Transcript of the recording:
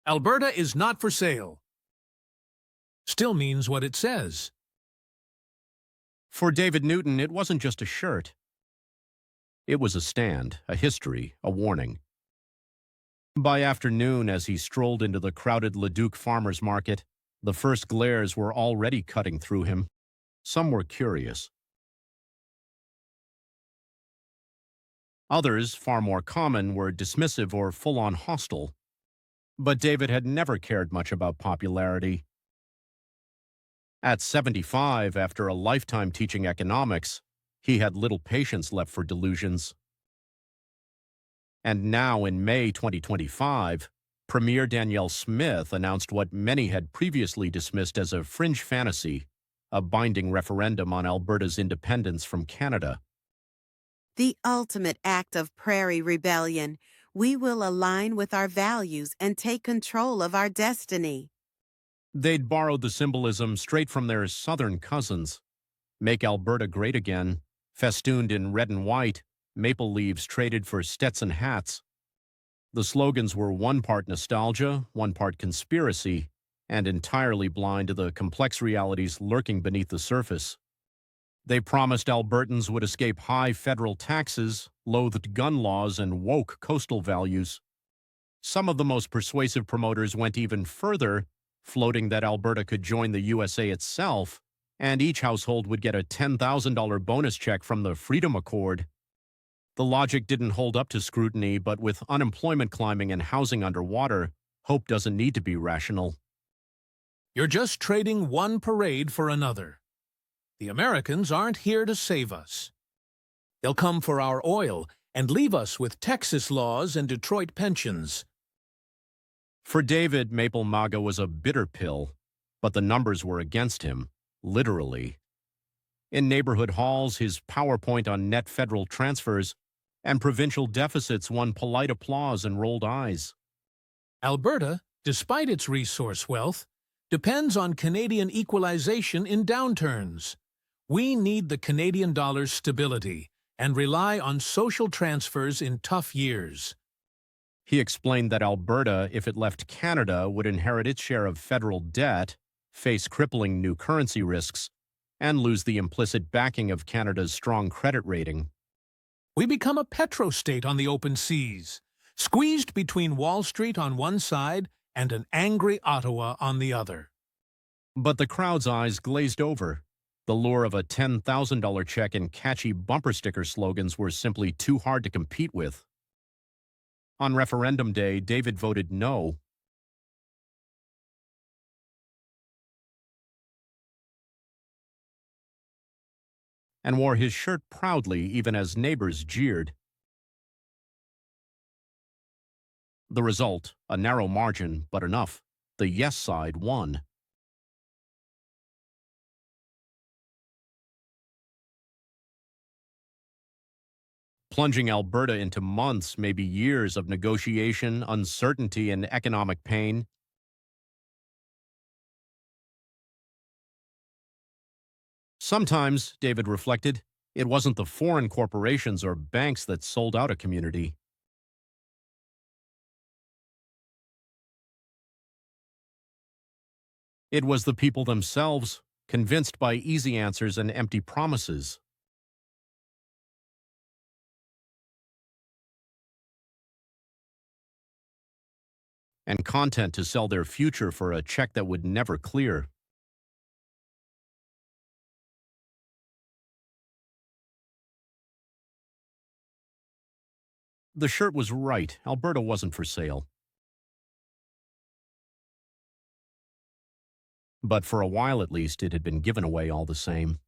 Alberta is not for sale still means what it says. For David Newton, it wasn't just a shirt. It was a stand, a history, a warning. By afternoon, as he strolled into the crowded Leduc farmers market, the first glares were already cutting through him. Some were curious. Others, far more common, were dismissive or full-on hostile. But David had never cared much about popularity. At 75, after a lifetime teaching economics, he had little patience left for delusions. And now, in May 2025, Premier Danielle Smith announced what many had previously dismissed as a fringe fantasy, a binding referendum on Alberta's independence from Canada. The ultimate act of prairie rebellion. We will align with our values and take control of our destiny. They'd borrowed the symbolism straight from their southern cousins. Make Alberta great again, festooned in red and white, maple leaves traded for Stetson hats. The slogans were one part nostalgia, one part conspiracy, and entirely blind to the complex realities lurking beneath the surface. They promised Albertans would escape high federal taxes, loathed gun laws, and woke coastal values. Some of the most persuasive promoters went even further, floating that Alberta could join the USA itself, and each household would get a $10,000 bonus check from the Freedom Accord. The logic didn't hold up to scrutiny, but with unemployment climbing and housing underwater, hope doesn't need to be rational. You're just trading one parade for another. The Americans aren't here to save us. They'll come for our oil and leave us with Texas laws and Detroit pensions. For David, Maple MAGA was a bitter pill, but the numbers were against him, literally. In neighborhood halls, his PowerPoint on net federal transfers and provincial deficits won polite applause and rolled eyes. Alberta, despite its resource wealth, depends on Canadian equalization in downturns. We need the Canadian dollar's stability and rely on social transfers in tough years. He explained that Alberta, if it left Canada, would inherit its share of federal debt, face crippling new currency risks, and lose the implicit backing of Canada's strong credit rating. We become a petrostate on the open seas, squeezed between Wall Street on one side and an angry Ottawa on the other. But the crowd's eyes glazed over. The lure of a $10,000 check and catchy bumper sticker slogans were simply too hard to compete with. On referendum day, David voted no. And wore his shirt proudly even as neighbors jeered. The result, a narrow margin, but enough. The yes side won. Plunging Alberta into months, maybe years of negotiation, uncertainty, and economic pain. Sometimes, David reflected, it wasn't the foreign corporations or banks that sold out a community. It was the people themselves, convinced by easy answers and empty promises. And content to sell their future for a check that would never clear. The shirt was right. Alberta wasn't for sale. But for a while at least, it had been given away all the same.